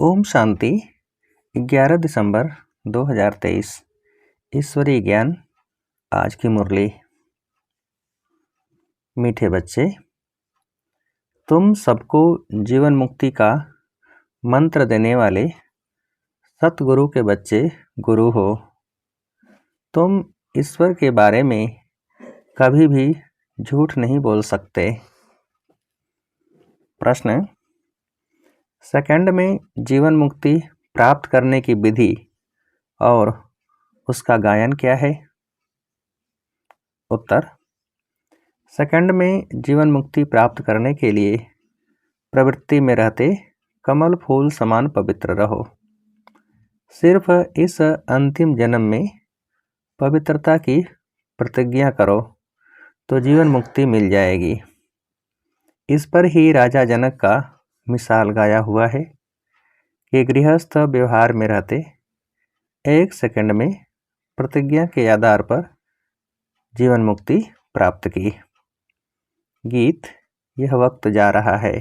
ओम शांति। 11 दिसंबर 2023। ईश्वरीय ज्ञान। आज की मुरली। मीठे बच्चे, तुम सबको जीवन मुक्ति का मंत्र देने वाले सतगुरु के बच्चे गुरु हो। तुम ईश्वर के बारे में कभी भी झूठ नहीं बोल सकते। प्रश्न: सेकंड में जीवन मुक्ति प्राप्त करने की विधि और उसका गायन क्या है? उत्तर: सेकंड में जीवन मुक्ति प्राप्त करने के लिए प्रवृत्ति में रहते कमल फूल समान पवित्र रहो। सिर्फ इस अंतिम जन्म में पवित्रता की प्रतिज्ञा करो तो जीवन मुक्ति मिल जाएगी। इस पर ही राजा जनक का मिसाल गाया हुआ है कि गृहस्थ व्यवहार में रहते 1 सेकंड में प्रतिज्ञा के आधार पर जीवन मुक्ति प्राप्त की। गीत: यह वक्त जा रहा है।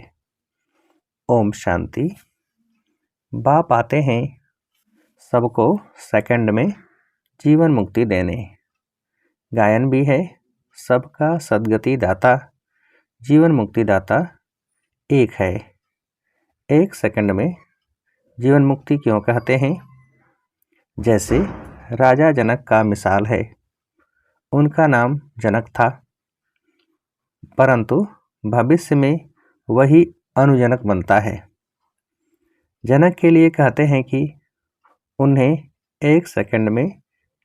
ओम शांति। बाप आते हैं सबको सेकंड में जीवन मुक्ति देने। गायन भी है: सबका सद्गति दाता जीवन मुक्ति दाता एक है। 1 सेकंड में जीवन मुक्ति क्यों कहते हैं? जैसे राजा जनक का मिसाल है। उनका नाम जनक था, परंतु भविष्य में वही अनुजनक बनता है। जनक के लिए कहते हैं कि उन्हें 1 सेकंड में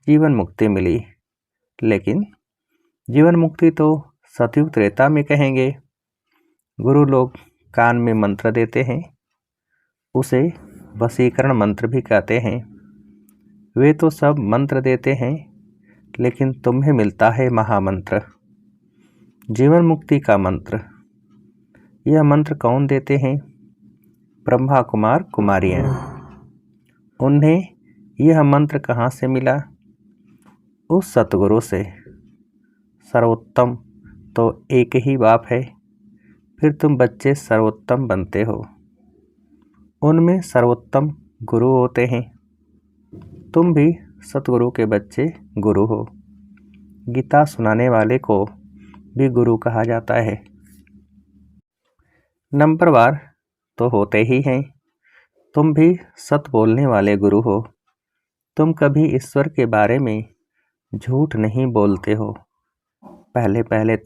जीवन मुक्ति मिली, लेकिन जीवन मुक्ति तो सतयुग त्रेता में कहेंगे। गुरु लोग कान में मंत्र देते हैं, उसे वशीकरण मंत्र भी कहते हैं। वे तो सब मंत्र देते हैं, लेकिन तुम्हें मिलता है महामंत्र, जीवन मुक्ति का मंत्र। यह मंत्र कौन देते हैं? ब्रह्मा कुमार कुमारियाँ। उन्हें यह मंत्र कहाँ से मिला? उस सतगुरु से। सर्वोत्तम तो एक ही बाप है, फिर तुम बच्चे सर्वोत्तम बनते हो। उनमें सर्वोत्तम गुरु होते हैं। तुम भी सतगुरु के बच्चे गुरु हो। गीता सुनाने वाले को भी गुरु कहा जाता है। नंबरवार तो होते ही हैं। तुम भी सत बोलने वाले गुरु हो। तुम कभी ईश्वर के बारे में झूठ नहीं बोलते हो। पहले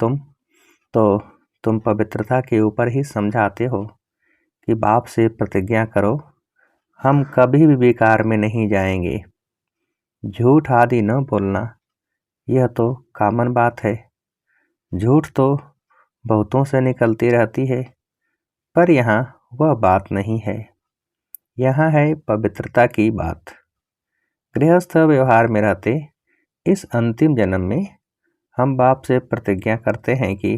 तुम पवित्रता के ऊपर ही समझाते हो कि बाप से प्रतिज्ञा करो, हम कभी भी बेकार में नहीं जाएंगे। झूठ आदि न बोलना, यह तो कॉमन बात है। झूठ तो बहुतों से निकलती रहती है, पर यहाँ वह बात नहीं है। यहाँ है पवित्रता की बात। गृहस्थ व्यवहार में रहते इस अंतिम जन्म में हम बाप से प्रतिज्ञा करते हैं कि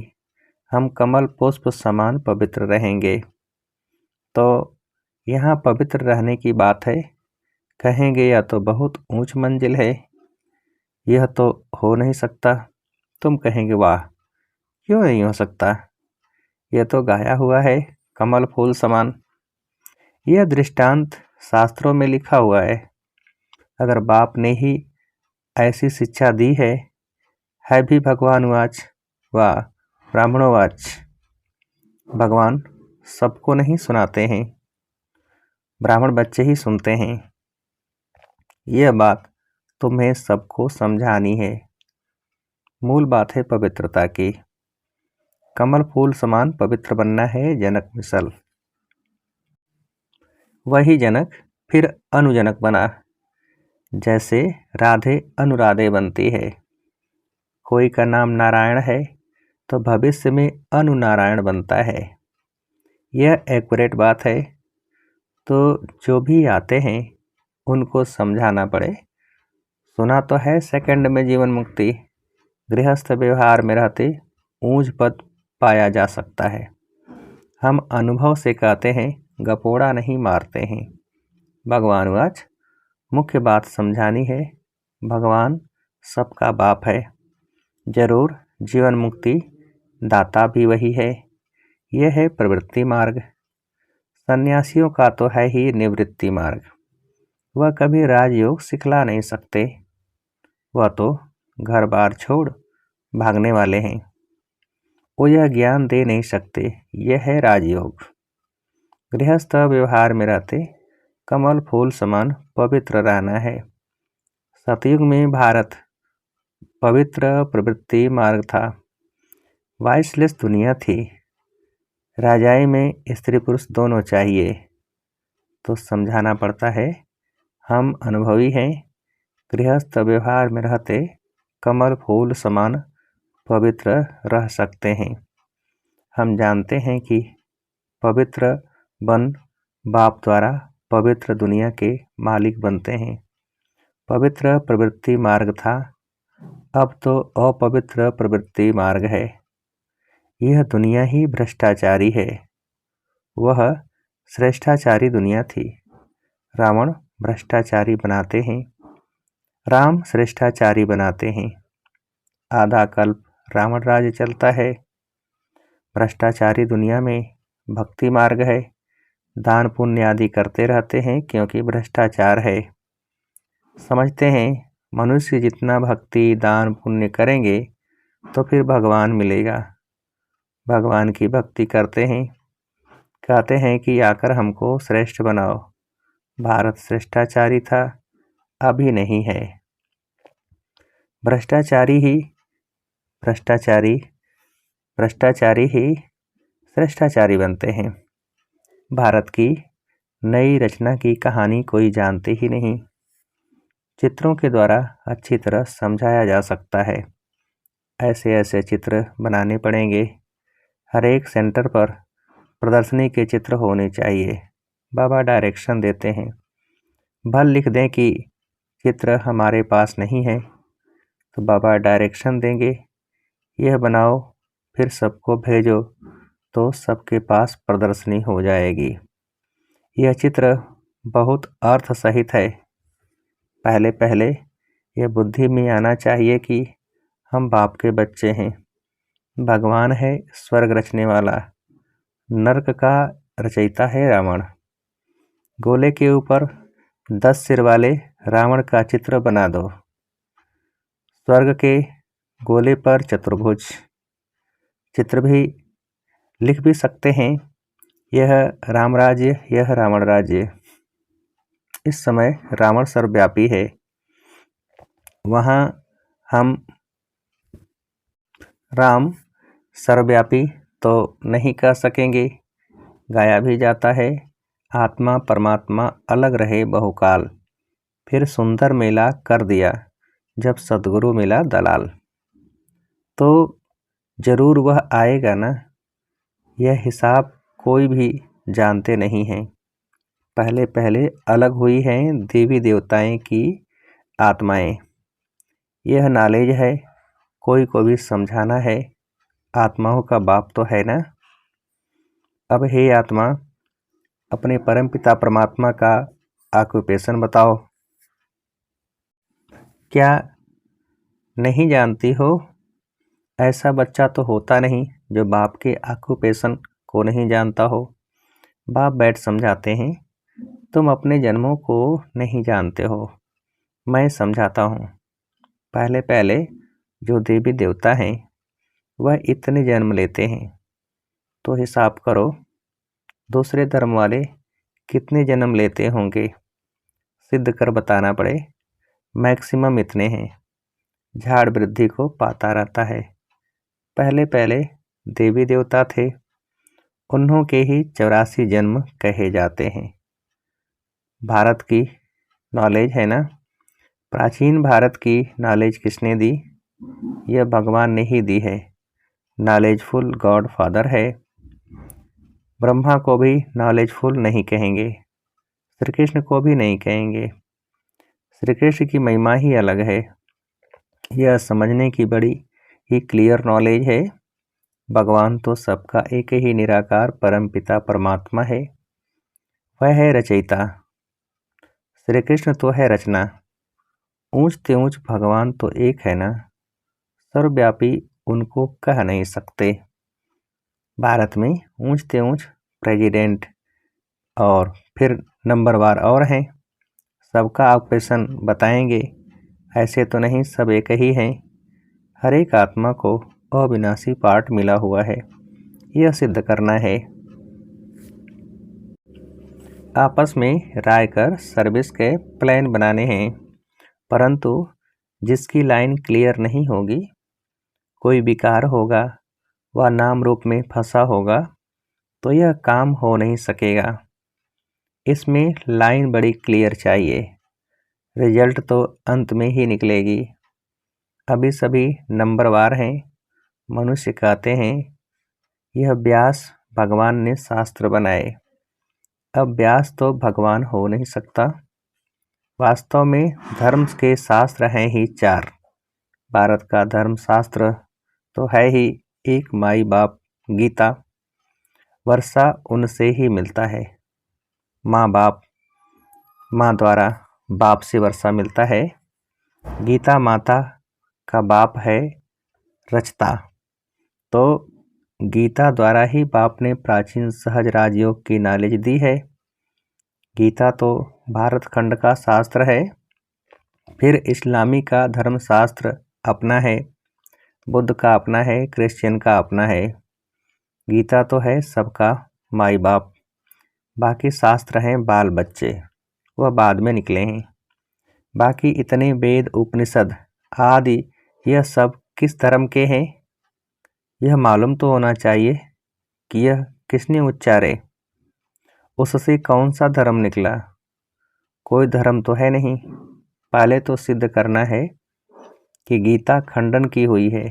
हम कमल पुष्प समान पवित्र रहेंगे। तो यहाँ पवित्र रहने की बात है। कहेंगे यह तो बहुत ऊंच मंजिल है, यह तो हो नहीं सकता। तुम कहेंगे वाह, क्यों नहीं हो सकता? यह तो गाया हुआ है कमल फूल समान। यह दृष्टांत शास्त्रों में लिखा हुआ है। अगर बाप ने ही ऐसी शिक्षा दी है भी भगवानुवाच व ब्राह्मणोवाच। भगवान सबको नहीं सुनाते हैं, ब्राह्मण बच्चे ही सुनते हैं। यह बात तुम्हें सबको समझानी है। मूल बात है पवित्रता की। कमल फूल समान पवित्र बनना है जनक मिसल। वही जनक फिर अनुजनक बना। जैसे राधे अनुराधे बनती है। कोई का नाम नारायण है तो भविष्य में अनुनारायण बनता है। यह एक्यूरेट बात है। तो जो भी आते हैं उनको समझाना पड़े। सुना तो है सेकंड में जीवन मुक्ति गृहस्थ व्यवहार में रहते ऊंच पद पाया जा सकता है। हम अनुभव से कहते हैं, गपोड़ा नहीं मारते हैं। भगवानुवाच मुख्य बात समझानी है। भगवान सबका बाप है। जरूर जीवन मुक्ति दाता भी वही है। यह है प्रवृत्ति मार्ग। सन्यासियों का तो है ही निवृत्ति मार्ग, वह कभी राजयोग सिखला नहीं सकते, वह तो घर बार छोड़ भागने वाले हैं। वो यह ज्ञान दे नहीं सकते, यह है राजयोग। गृहस्थ व्यवहार में रहते कमल फूल समान पवित्र रहना है। सतयुग में भारत पवित्र प्रवृत्ति मार्ग था, वाइसलेस दुनिया थी। राजाई में स्त्री पुरुष दोनों चाहिए, तो समझाना पड़ता है हम अनुभवी हैं। गृहस्थ व्यवहार में रहते कमल फूल समान पवित्र रह सकते हैं। हम जानते हैं कि पवित्र बन बाप द्वारा पवित्र दुनिया के मालिक बनते हैं। पवित्र प्रवृत्ति मार्ग था, अब तो अपवित्र प्रवृत्ति मार्ग है। यह दुनिया ही भ्रष्टाचारी है, वह श्रेष्ठाचारी दुनिया थी। रावण भ्रष्टाचारी बनाते हैं, राम श्रेष्ठाचारी बनाते हैं। आधा कल्प रावण राज्य चलता है। भ्रष्टाचारी दुनिया में भक्ति मार्ग है, दान पुण्य आदि करते रहते हैं क्योंकि भ्रष्टाचार है। समझते हैं मनुष्य जितना भक्ति दान पुण्य करेंगे तो फिर भगवान मिलेगा। भगवान की भक्ति करते हैं, कहते हैं कि आकर हमको श्रेष्ठ बनाओ। भारत श्रेष्ठाचारी था, अभी नहीं है। भ्रष्टाचारी ही श्रेष्ठाचारी बनते हैं। भारत की नई रचना की कहानी कोई जानते ही नहीं। चित्रों के द्वारा अच्छी तरह समझाया जा सकता है। ऐसे ऐसे चित्र बनाने पड़ेंगे। हर एक सेंटर पर प्रदर्शनी के चित्र होने चाहिए। बाबा डायरेक्शन देते हैं। भल लिख दें कि चित्र हमारे पास नहीं है, तो बाबा डायरेक्शन देंगे, यह बनाओ फिर सबको भेजो, तो सबके पास प्रदर्शनी हो जाएगी। यह चित्र बहुत अर्थ सहित है। पहले पहले यह बुद्धि में आना चाहिए कि हम बाप के बच्चे हैं। भगवान है स्वर्ग रचने वाला, नरक का रचयिता है रावण। गोले के ऊपर 10 सिर वाले रावण का चित्र बना दो। स्वर्ग के गोले पर चतुर्भुज चित्र भी लिख भी सकते हैं। यह राम राज्य, यह रावण राज्य। इस समय रावण सर्वव्यापी है, वहाँ हम राम सर्वव्यापी तो नहीं कह सकेंगे, गाया भी जाता है आत्मा परमात्मा अलग रहे बहुकाल, फिर सुंदर मेला कर दिया जब सद्गुरु मिला दलाल। तो जरूर वह आएगा ना, यह हिसाब कोई भी जानते नहीं हैं। पहले पहले अलग हुई हैं देवी देवताएं की आत्माएं। यह नॉलेज है, कोई को भी समझाना है। आत्माओं का बाप तो है ना। अब हे आत्मा, अपने परमपिता परमात्मा का ऑक्यूपेशन बताओ। क्या नहीं जानती हो? ऐसा बच्चा तो होता नहीं जो बाप के ऑक्यूपेशन को नहीं जानता हो। बाप बैठ समझाते हैं, तुम अपने जन्मों को नहीं जानते हो, मैं समझाता हूँ। पहले पहले जो देवी देवता हैं वह इतने जन्म लेते हैं, तो हिसाब करो दूसरे धर्म वाले कितने जन्म लेते होंगे। सिद्ध कर बताना पड़े, मैक्सिमम इतने हैं। झाड़ वृद्धि को पाता रहता है। पहले पहले देवी देवता थे, उन्हों के ही 84 जन्म कहे जाते हैं। भारत की नॉलेज है ना, प्राचीन भारत की नॉलेज किसने दी? यह भगवान ने ही दी है। नॉलेजफुल गॉड फादर है। ब्रह्मा को भी नॉलेजफुल नहीं कहेंगे, श्री कृष्ण को भी नहीं कहेंगे। श्री कृष्ण की महिमा ही अलग है। यह समझने की बड़ी ही क्लियर नॉलेज है। भगवान तो सबका एक ही निराकार परमपिता परमात्मा है, वह है रचयिता। श्री कृष्ण तो है रचना। ऊंच ते ऊंच भगवान तो एक है ना, सर्वव्यापी उनको कह नहीं सकते। भारत में ऊंच ते ऊंच प्रेसिडेंट और फिर नंबरवार और हैं, सबका ऑक्यूपेशन बताएंगे। ऐसे तो नहीं सब एक ही हैं। हर एक आत्मा को अविनाशी पार्ट मिला हुआ है, यह सिद्ध करना है। आपस में राय कर सर्विस के प्लान बनाने हैं, परंतु जिसकी लाइन क्लियर नहीं होगी, कोई विकार होगा व नाम रूप में फंसा होगा, तो यह काम हो नहीं सकेगा। इसमें लाइन बड़ी क्लियर चाहिए, रिजल्ट तो अंत में ही निकलेगी। अभी सभी नंबरवार हैं। मनुष्य कहते हैं यह व्यास भगवान ने शास्त्र बनाए। अब व्यास तो भगवान हो नहीं सकता। वास्तव में धर्म के शास्त्र हैं ही 4। भारत का धर्म शास्त्र तो है ही एक, माई बाप गीता। वर्षा उनसे ही मिलता है। माँ बाप, माँ द्वारा बाप से वर्षा मिलता है। गीता माता का बाप है रचता, तो गीता द्वारा ही बाप ने प्राचीन सहज राजयोग की नॉलेज दी है। गीता तो भारत खंड का शास्त्र है। फिर इस्लामी का धर्मशास्त्र अपना है, बुद्ध का अपना है, क्रिश्चियन का अपना है। गीता तो है सबका माई बाप। बाकी शास्त्र हैं बाल बच्चे, वह बाद में निकले हैं। बाकी इतने वेद उपनिषद आदि यह सब किस धर्म के हैं, यह मालूम तो होना चाहिए कि यह किसने उच्चारे, उससे कौन सा धर्म निकला। कोई धर्म तो है नहीं। पहले तो सिद्ध करना है कि गीता खंडन की हुई है,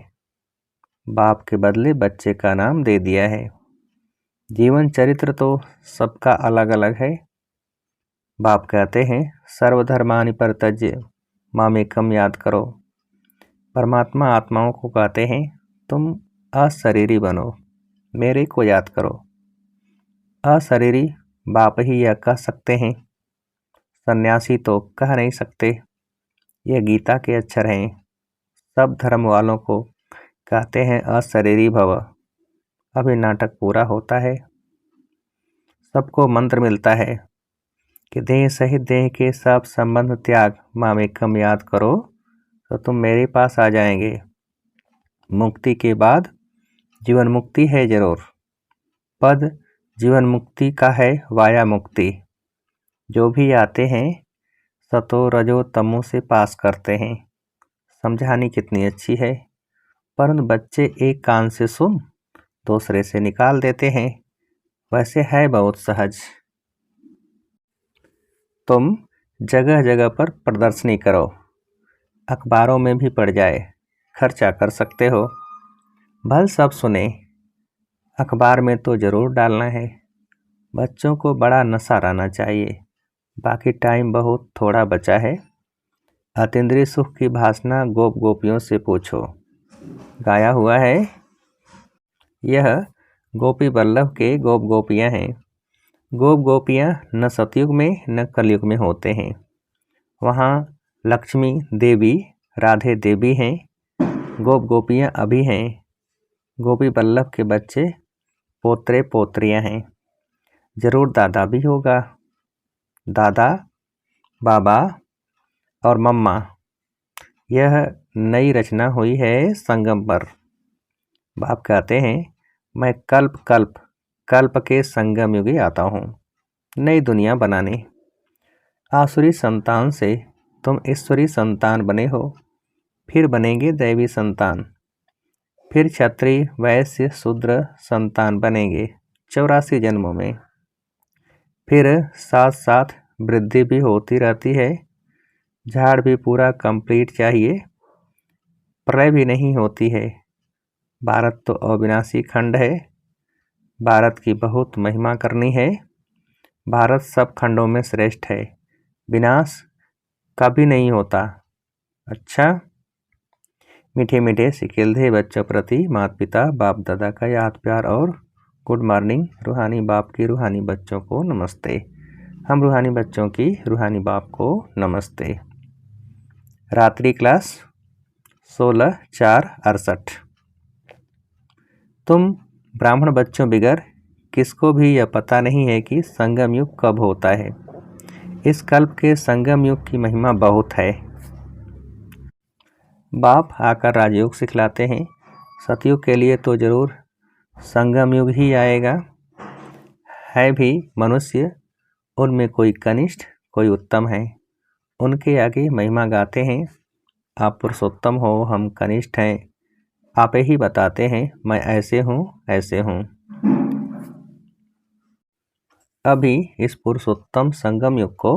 बाप के बदले बच्चे का नाम दे दिया है। जीवन चरित्र तो सबका अलग अलग है। बाप कहते हैं सर्वधर्मानि परित्यज्य मामेकम याद करो। परमात्मा आत्माओं को कहते हैं तुम अशरीरी बनो, मेरे को याद करो। अशरीरी बाप ही यह कह सकते हैं, सन्यासी तो कह नहीं सकते। यह गीता के अक्षर हैं। सब धर्म वालों को कहते हैं अशरीरी भव। अभी नाटक पूरा होता है। सबको मंत्र मिलता है कि देह सहित देह के सब संबंध त्याग मामेकम याद करो, तो तुम मेरे पास आ जाएंगे। मुक्ति के बाद जीवन मुक्ति है जरूर। पद जीवन मुक्ति का है वाया मुक्ति। जो भी आते हैं सतो रजो तमो से पास करते हैं। समझानी कितनी अच्छी है, परंतु बच्चे एक कान से सुन दूसरे से निकाल देते हैं। वैसे है बहुत सहज। तुम जगह जगह पर प्रदर्शनी करो, अखबारों में भी पड़ जाए, खर्चा कर सकते हो। भल सब सुने, अखबार में तो ज़रूर डालना है। बच्चों को बड़ा नशा रहना चाहिए। बाकी टाइम बहुत थोड़ा बचा है। अतीन्द्रिय सुख की भाषणा गोप गोपियों से पूछो, गाया हुआ है। यह गोपी वल्लभ के गोप गोपियाँ हैं। गोप गोपियाँ न सतयुग में न कलयुग में होते हैं। वहाँ लक्ष्मी देवी राधे देवी हैं, गोप गोपियाँ अभी हैं। गोपी वल्लभ के बच्चे पोत्रे पोत्रियाँ हैं। जरूर दादा भी होगा। दादा बाबा और मम्मा, यह नई रचना हुई है संगम पर। बाप कहते हैं मैं कल्प कल्प कल्प के संगम युगे आता हूँ नई दुनिया बनाने। आसुरी संतान से तुम ईश्वरी संतान बने हो, फिर बनेंगे दैवी संतान, फिर क्षत्रिय वैश्य शूद्र संतान बनेंगे 84 जन्मों में। फिर साथ साथ वृद्धि भी होती रहती है। झाड़ भी पूरा कंप्लीट चाहिए, प्रलय भी नहीं होती है। भारत तो अविनाशी खंड है। भारत की बहुत महिमा करनी है। भारत सब खंडों में श्रेष्ठ है, विनाश कभी नहीं होता। अच्छा, मीठे मीठे सिकेल्दे बच्चों प्रति माता पिता बाप दादा का याद प्यार और गुड मॉर्निंग। रूहानी बाप की रूहानी बच्चों को नमस्ते। हम रूहानी बच्चों की रूहानी बाप को नमस्ते। रात्रि क्लास 16/4/68। तुम ब्राह्मण बच्चों बिगर किसको भी यह पता नहीं है कि संगम युग कब होता है। इस कल्प के संगम युग की महिमा बहुत है। बाप आकर राजयोग सिखलाते हैं। सतयुग के लिए तो जरूर संगम युग ही आएगा। है भी मनुष्य, उनमें कोई कनिष्ठ कोई उत्तम है। उनके आगे महिमा गाते हैं। आप पुरुषोत्तम हो, हम कनिष्ठ हैं। आप ही बताते हैं मैं ऐसे हूँ ऐसे हूँ। अभी इस पुरुषोत्तम संगम युग को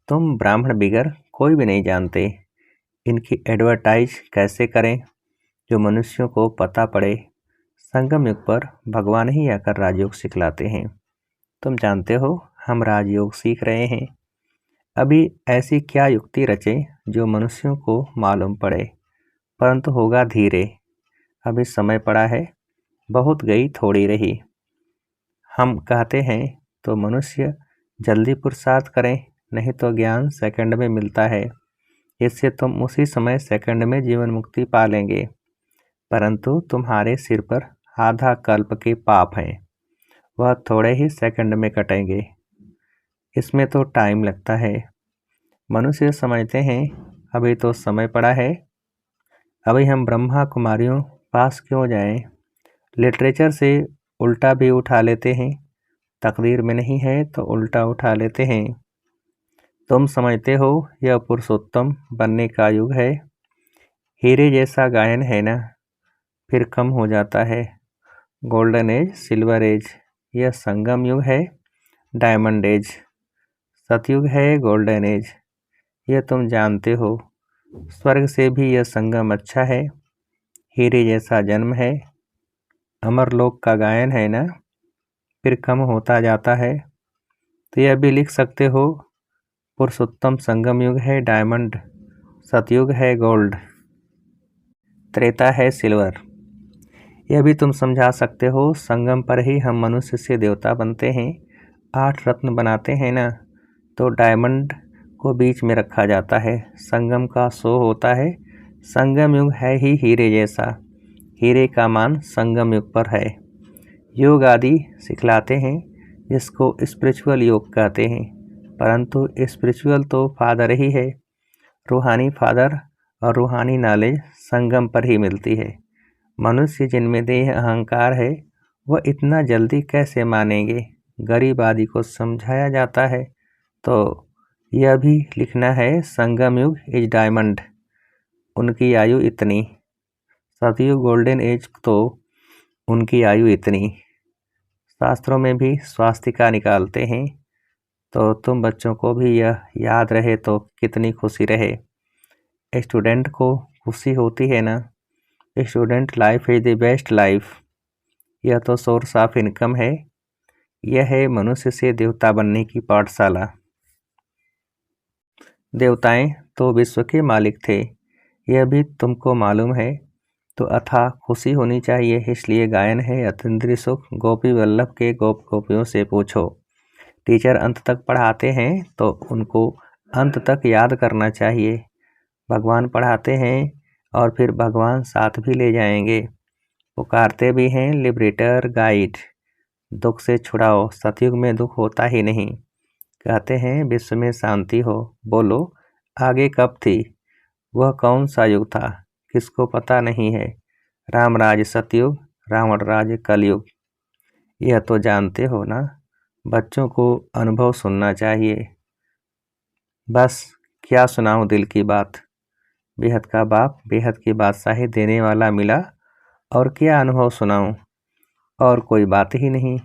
तुम ब्राह्मण बिगर कोई भी नहीं जानते। इनकी एडवर्टाइज कैसे करें जो मनुष्यों को पता पड़े। संगम युग पर भगवान ही आकर राजयोग सिखलाते हैं। तुम जानते हो हम राजयोग सीख रहे हैं। अभी ऐसी क्या युक्ति रचे जो मनुष्यों को मालूम पड़े, परंतु होगा धीरे। अभी समय पड़ा है, बहुत गई थोड़ी रही। हम कहते हैं तो मनुष्य जल्दी पुरुषार्थ करें, नहीं तो ज्ञान सेकंड में मिलता है। इससे तुम उसी समय सेकंड में जीवन मुक्ति पा लेंगे, परंतु तुम्हारे सिर पर आधा कल्प के पाप हैं, वह थोड़े ही सेकंड में कटेंगे। इसमें तो टाइम लगता है। मनुष्य समझते हैं अभी तो समय पड़ा है, अभी हम ब्रह्मा कुमारियों पास क्यों जाएं। लिटरेचर से उल्टा भी उठा लेते हैं। तकदीर में नहीं है तो उल्टा उठा लेते हैं। तुम समझते हो यह पुरुषोत्तम बनने का युग है। हीरे जैसा गायन है ना, फिर कम हो जाता है। गोल्डन एज, सिल्वर एज, यह संगम युग है। डायमंड एज, सतयुग है, गोल्डन एज, यह तुम जानते हो। स्वर्ग से भी यह संगम अच्छा है। हीरे जैसा जन्म है। अमरलोक का गायन है ना, फिर कम होता जाता है। तो यह भी लिख सकते हो पुरुषोत्तम संगम युग है डायमंड, सतयुग है गोल्ड, त्रेता है सिल्वर। यह भी तुम समझा सकते हो संगम पर ही हम मनुष्य से देवता बनते हैं। 8 रत्न बनाते हैं ना, तो डायमंड को बीच में रखा जाता है। संगम का शो होता है। संगम युग है ही हीरे जैसा। हीरे का मान संगम युग पर है। योग आदि सिखलाते हैं जिसको स्पिरिचुअल योग कहते हैं, परंतु स्पिरिचुअल तो फादर ही है। रूहानी फादर और रूहानी नॉलेज संगम पर ही मिलती है। मनुष्य जिनमें देह अहंकार है वह इतना जल्दी कैसे मानेंगे। गरीब आदि को समझाया जाता है। तो यह भी लिखना है संगम युग इज डायमंड, उनकी आयु इतनी। सतयुग गोल्डन एज, तो उनकी आयु इतनी। शास्त्रों में भी स्वास्तिका निकालते हैं। तो तुम बच्चों को भी यह याद रहे तो कितनी खुशी रहे। स्टूडेंट को खुशी होती है ना। Student life is the best life. यह तो सोर्स ऑफ इनकम है। यह है मनुष्य से देवता बनने की पाठशाला। देवताएं तो विश्व के मालिक थे, यह भी तुमको मालूम है। तो अथाह खुशी होनी चाहिए। इसलिए गायन है अतीन्द्रिय सुख गोपी वल्लभ के गोप गोपियों से पूछो। टीचर अंत तक पढ़ाते हैं तो उनको अंत तक याद करना चाहिए। भगवान पढ़ाते हैं और फिर भगवान साथ भी ले जाएंगे। पुकारते भी हैं लिबरेटर गाइड, दुख से छुड़ाओ। सतयुग में दुख होता ही नहीं। कहते हैं विश्व में शांति हो। बोलो आगे कब थी, वह कौन सा युग था, किसको पता नहीं है। रामराज सतयुग, रावण राज कलयुग, यह तो जानते हो ना। बच्चों को अनुभव सुनना चाहिए। बस क्या सुनाऊं दिल की बात। बेहद का बाप बेहद की बादशाही देने वाला मिला, और क्या अनुभव सुनाऊं। और कोई बात ही नहीं।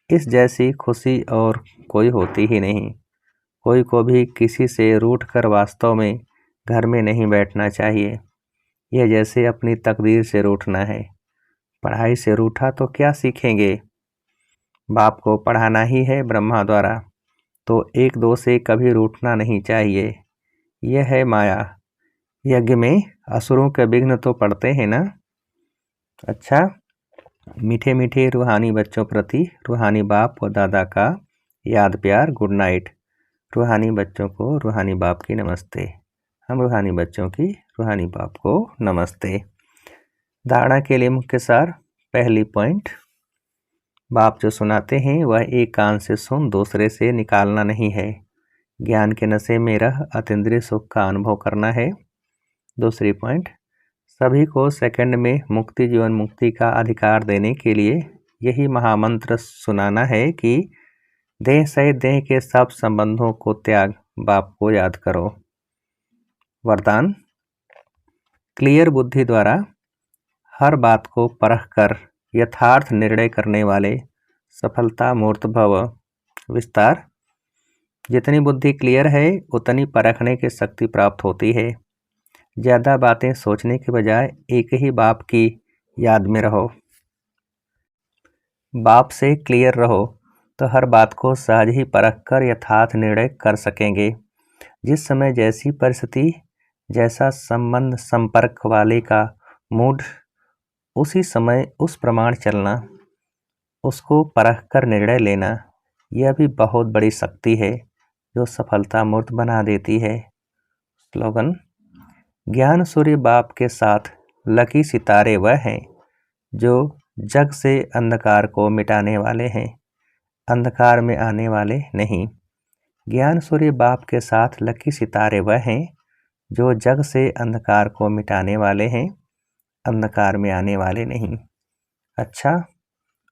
इस जैसी खुशी और कोई होती ही नहीं। कोई को भी किसी से रूठ कर वास्तव में घर में नहीं बैठना चाहिए। यह जैसे अपनी तकदीर से रूठना है। पढ़ाई से रूठा तो क्या सीखेंगे। बाप को पढ़ाना ही है ब्रह्मा द्वारा, तो 1-2 से कभी रूठना नहीं चाहिए। यह है माया। यज्ञ में असुरों के विघ्न तो पड़ते हैं ना। अच्छा, मीठे मीठे रूहानी बच्चों प्रति रूहानी बाप व दादा का याद प्यार गुड नाइट। रूहानी बच्चों को रूहानी बाप की नमस्ते। हम रूहानी बच्चों की रूहानी बाप को नमस्ते। धारणा के लिए मुख्य सार। पहली पॉइंट, बाप जो सुनाते हैं वह एक कान से सुन दूसरे से निकालना नहीं है। ज्ञान के नशे में रह अतीन्द्रिय सुख का अनुभव करना है। दूसरी पॉइंट, सभी को सेकंड में मुक्ति जीवन मुक्ति का अधिकार देने के लिए यही महामंत्र सुनाना है कि देह सहित देह के सब संबंधों को त्याग, बाप को याद करो। वरदान, क्लियर बुद्धि द्वारा हर बात को परख कर यथार्थ निर्णय करने वाले सफलता मूर्त भव। विस्तार, जितनी बुद्धि क्लियर है उतनी परखने की शक्ति प्राप्त होती है। ज़्यादा बातें सोचने के बजाय एक ही बाप की याद में रहो। बाप से क्लियर रहो तो हर बात को सहज ही परख कर यथार्थ निर्णय कर सकेंगे। जिस समय जैसी परिस्थिति, जैसा संबंध संपर्क वाले का मूड, उसी समय उस प्रमाण चलना, उसको परख कर निर्णय लेना, यह भी बहुत बड़ी शक्ति है जो सफलता मूर्त बना देती है। स्लोगन, ज्ञान सूर्य बाप के साथ लकी सितारे वह हैं जो जग से अंधकार को मिटाने वाले हैं, अंधकार में आने वाले नहीं। ज्ञान सूर्य बाप के साथ लकी सितारे वह हैं जो जग से अंधकार को मिटाने वाले हैं, अंधकार में आने वाले नहीं। अच्छा,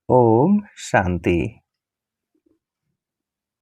ओम शांति।